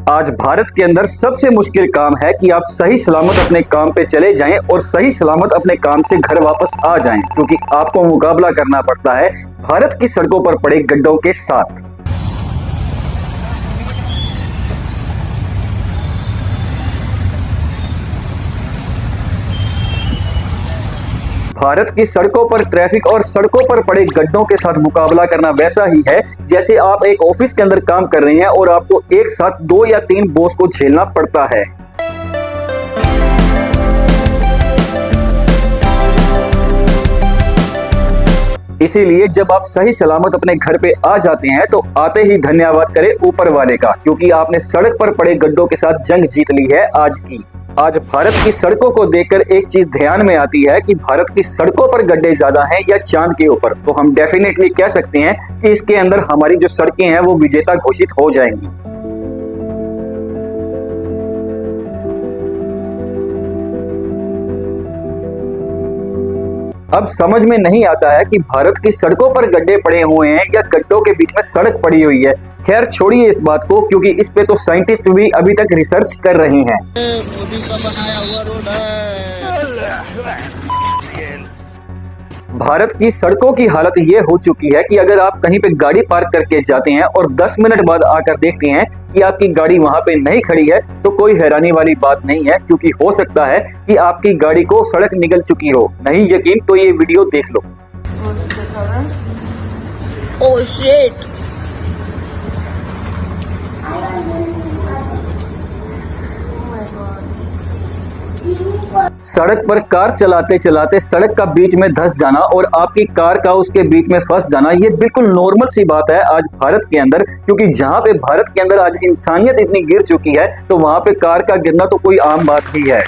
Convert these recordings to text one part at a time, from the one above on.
आज भारत के अंदर सबसे मुश्किल काम है कि आप सही सलामत अपने काम पे चले जाएं और सही सलामत अपने काम से घर वापस आ जाएं, क्योंकि आपको मुकाबला करना पड़ता है भारत की सड़कों पर पड़े गड्ढों के साथ। भारत की सड़कों पर ट्रैफिक और सड़कों पर पड़े गड्ढों के साथ मुकाबला करना वैसा ही है जैसे आप एक ऑफिस के अंदर काम कर रहे हैं और आपको एक साथ 2 या 3 बॉस को झेलना पड़ता है। इसीलिए जब आप सही सलामत अपने घर पे आ जाते हैं तो आते ही धन्यवाद करें ऊपर वाले का, क्योंकि आपने सड़क पर पड़े गड्ढों के साथ जंग जीत ली है आज की। आज भारत की सड़कों को देखकर एक चीज ध्यान में आती है कि भारत की सड़कों पर गड्ढे ज्यादा हैं या चांद के ऊपर, तो हम डेफिनेटली कह सकते हैं कि इसके अंदर हमारी जो सड़कें हैं वो विजेता घोषित हो जाएंगी। अब समझ में नहीं आता है कि भारत की सड़कों पर गड्ढे पड़े हुए हैं या गड्ढों के बीच में सड़क पड़ी हुई है। खैर छोड़िए इस बात को, क्योंकि इस पे तो साइंटिस्ट भी अभी तक रिसर्च कर रहे हैं। मोदी का बनाया हुआ रोड है। भारत की सड़कों की हालत ये हो चुकी है कि अगर आप कहीं पे गाड़ी पार्क करके जाते हैं और 10 मिनट बाद आकर देखते हैं कि आपकी गाड़ी वहां पे नहीं खड़ी है, तो कोई हैरानी वाली बात नहीं है, क्योंकि हो सकता है कि आपकी गाड़ी को सड़क निगल चुकी हो। नहीं यकीन तो ये वीडियो देख लो। Oh shit. सड़क पर कार चलाते चलाते सड़क का बीच में धंस जाना और आपकी कार का उसके बीच में फंस जाना, ये बिल्कुल नॉर्मल सी बात है आज भारत के अंदर, क्योंकि जहां पे भारत के अंदर आज इंसानियत इतनी गिर चुकी है तो वहां पे कार का गिरना तो कोई आम बात ही है।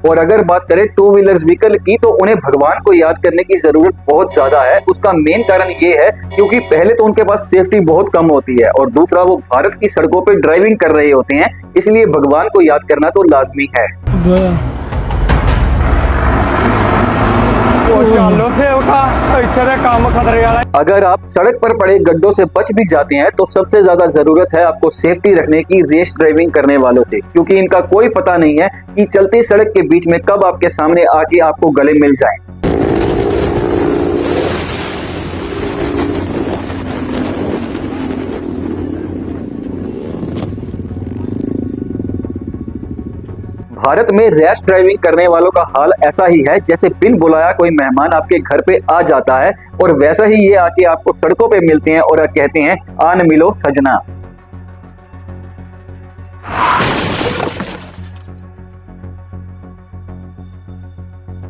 और अगर बात करें टू व्हीलर्स व्हीकल की, तो उन्हें भगवान को याद करने की जरूरत बहुत ज्यादा है। उसका मेन कारण ये है क्योंकि पहले तो उनके पास सेफ्टी बहुत कम होती है और दूसरा वो भारत की सड़कों पे ड्राइविंग कर रहे होते हैं, इसलिए भगवान को याद करना तो लाजमी है। अगर आप सड़क पर पड़े गड्ढों से बच भी जाते हैं तो सबसे ज्यादा जरूरत है आपको सेफ्टी रखने की रेस ड्राइविंग करने वालों से, क्योंकि इनका कोई पता नहीं है कि चलती सड़क के बीच में कब आपके सामने आके आपको गले मिल जाए। भारत में रैश ड्राइविंग करने वालों का हाल ऐसा ही है जैसे बिन बुलाया कोई मेहमान आपके घर पे आ जाता है और वैसा ही ये आके आपको सड़कों पे मिलते हैं और कहते हैं आन मिलो सजना।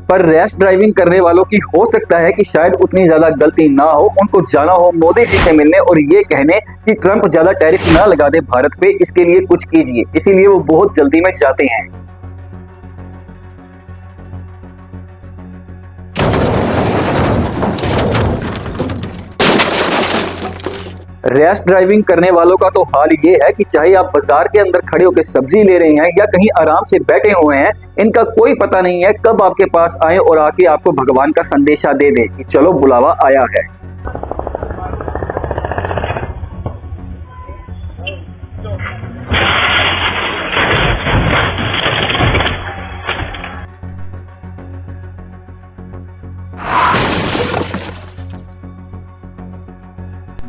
पर रैश ड्राइविंग करने वालों की हो सकता है कि शायद उतनी ज्यादा गलती ना हो, उनको जाना हो मोदी जी से मिलने और ये कहने कि ट्रंप ज्यादा टैरिफ ना लगा दे भारत पे, इसके लिए कुछ कीजिए, इसीलिए वो बहुत जल्दी में जाते हैं। रैश ड्राइविंग करने वालों का तो हाल ये है कि चाहे आप बाजार के अंदर खड़े होकर सब्जी ले रहे हैं या कहीं आराम से बैठे हुए हैं, इनका कोई पता नहीं है कब आपके पास आए और आके आपको भगवान का संदेशा दे दे कि चलो बुलावा आया है।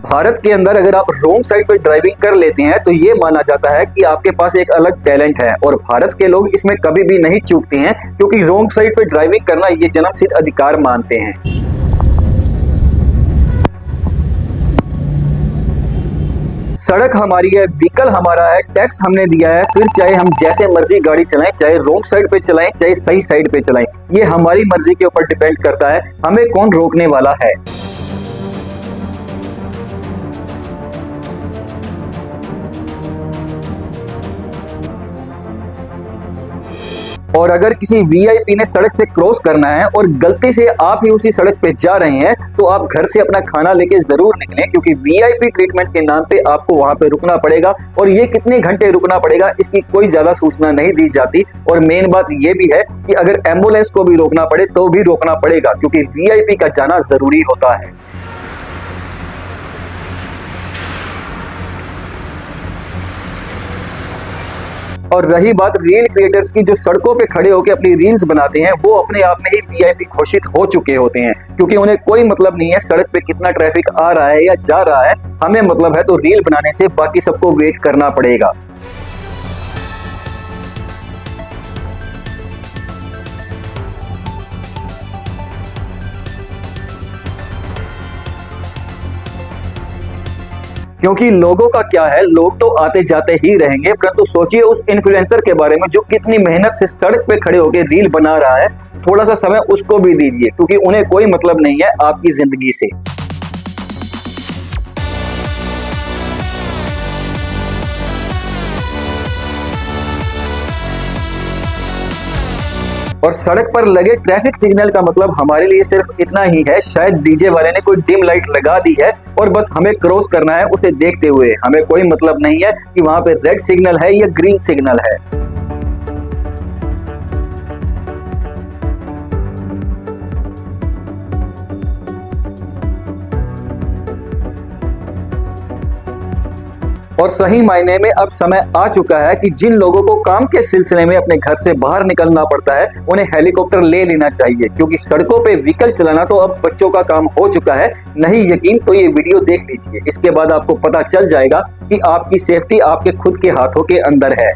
भारत के अंदर अगर आप रोंग साइड पे ड्राइविंग कर लेते हैं तो ये माना जाता है कि आपके पास एक अलग टैलेंट है और भारत के लोग इसमें कभी भी नहीं चूकते हैं, क्योंकि रोंग साइड पे ड्राइविंग करना ये जन्मसिद्ध अधिकार मानते हैं। सड़क हमारी है, व्हीकल हमारा है, टैक्स हमने दिया है, फिर चाहे हम जैसे मर्जी गाड़ी चलाएं, चाहे रोंग साइड पे चलाएं चाहे सही साइड पे चलाएं, ये हमारी मर्जी के ऊपर डिपेंड करता है, हमें कौन रोकने वाला है। और अगर किसी वीआईपी ने सड़क से क्रॉस करना है और गलती से आप ही उसी सड़क पे जा रहे हैं तो आप घर से अपना खाना लेके जरूर निकलें, क्योंकि वीआईपी ट्रीटमेंट के नाम पे आपको वहां पे रुकना पड़ेगा और ये कितने घंटे रुकना पड़ेगा इसकी कोई ज्यादा सूचना नहीं दी जाती। और मेन बात ये भी है कि अगर एम्बुलेंस को भी रोकना पड़े तो भी रोकना पड़ेगा, क्योंकि वीआईपी का जाना जरूरी होता है। और रही बात रील क्रिएटर्स की, जो सड़कों पे खड़े होकर अपनी रील्स बनाते हैं, वो अपने आप में ही वीआईपी घोषित हो चुके होते हैं, क्योंकि उन्हें कोई मतलब नहीं है सड़क पे कितना ट्रैफिक आ रहा है या जा रहा है। हमें मतलब है तो रील बनाने से बाकी सबको वेट करना पड़ेगा। क्योंकि लोगों का क्या है, लोग तो आते जाते ही रहेंगे, परंतु सोचिए उस इन्फ्लुएंसर के बारे में जो कितनी मेहनत से सड़क पे खड़े होकर रील बना रहा है। थोड़ा सा समय उसको भी दीजिए, क्योंकि उन्हें कोई मतलब नहीं है आपकी जिंदगी से। और सड़क पर लगे ट्रैफिक सिग्नल का मतलब हमारे लिए सिर्फ इतना ही है, शायद डीजे वाले ने कोई डिम लाइट लगा दी है और बस हमें क्रॉस करना है उसे देखते हुए। हमें कोई मतलब नहीं है कि वहां पे रेड सिग्नल है या ग्रीन सिग्नल है। और सही मायने में अब समय आ चुका है कि जिन लोगों को काम के सिलसिले में अपने घर से बाहर निकलना पड़ता है उन्हें हेलीकॉप्टर ले लेना चाहिए, क्योंकि सड़कों पे व्हीकल चलाना तो अब बच्चों का काम हो चुका है। नहीं यकीन तो ये वीडियो देख लीजिए, इसके बाद आपको पता चल जाएगा कि आपकी सेफ्टी आपके खुद के हाथों के अंदर है।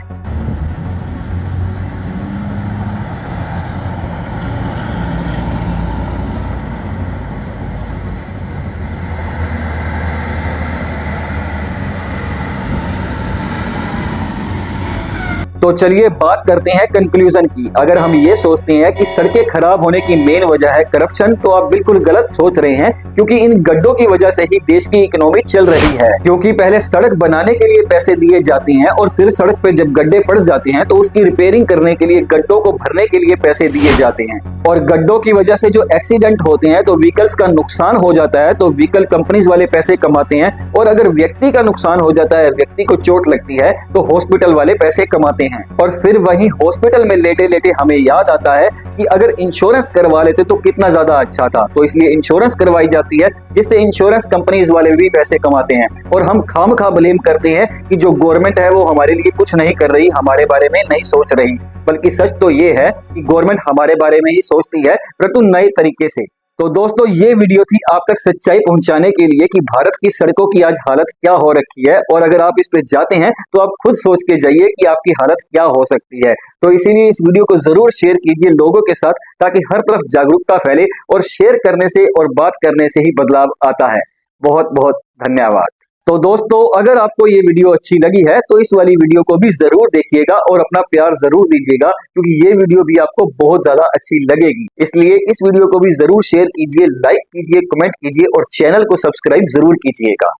तो चलिए बात करते हैं कंक्लूजन की। अगर हम ये सोचते हैं कि सड़कें खराब होने की मेन वजह है करप्शन, तो आप बिल्कुल गलत सोच रहे हैं, क्योंकि इन गड्ढों की वजह से ही देश की इकोनॉमी चल रही है। क्योंकि पहले सड़क बनाने के लिए पैसे दिए जाते हैं और फिर सड़क पे जब गड्ढे पड़ जाते हैं तो उसकी रिपेयरिंग करने के लिए, गड्ढों को भरने के लिए पैसे दिए जाते हैं। और गड्ढों की वजह से जो एक्सीडेंट होते हैं तो व्हीकल्स का नुकसान हो जाता है, तो व्हीकल कंपनीज वाले पैसे कमाते हैं। और अगर व्यक्ति का नुकसान हो जाता है, व्यक्ति को चोट लगती है, तो हॉस्पिटल वाले पैसे कमाते हैं। और फिर वहीं हॉस्पिटल में लेटे लेटे हमें याद आता है कि अगर इंश्योरेंस करवा लेते तो कितना ज्यादा अच्छा था। तो इसलिए इंश्योरेंस करवाई जाती है, जिससे इंश्योरेंस कंपनीज वाले भी पैसे कमाते हैं। और हम खामखा ब्लेम करते हैं कि जो गवर्नमेंट है वो हमारे लिए कुछ नहीं कर रही, हमारे बारे में नहीं सोच रही। बल्कि सच तो ये है कि गवर्नमेंट हमारे बारे में ही सोचती है, परंतु नए तरीके से। तो दोस्तों, ये वीडियो थी आप तक सच्चाई पहुंचाने के लिए कि भारत की सड़कों की आज हालत क्या हो रखी है। और अगर आप इस पे जाते हैं तो आप खुद सोच के जाइए कि आपकी हालत क्या हो सकती है। तो इसीलिए इस वीडियो को जरूर शेयर कीजिए लोगों के साथ, ताकि हर तरफ जागरूकता फैले। और शेयर करने से और बात करने से ही बदलाव आता है। बहुत बहुत धन्यवाद। तो दोस्तों, अगर आपको ये वीडियो अच्छी लगी है तो इस वाली वीडियो को भी जरूर देखिएगा और अपना प्यार जरूर दीजिएगा, क्योंकि ये वीडियो भी आपको बहुत ज्यादा अच्छी लगेगी। इसलिए इस वीडियो को भी जरूर शेयर कीजिए, लाइक कीजिए, कमेंट कीजिए और चैनल को सब्सक्राइब जरूर कीजिएगा।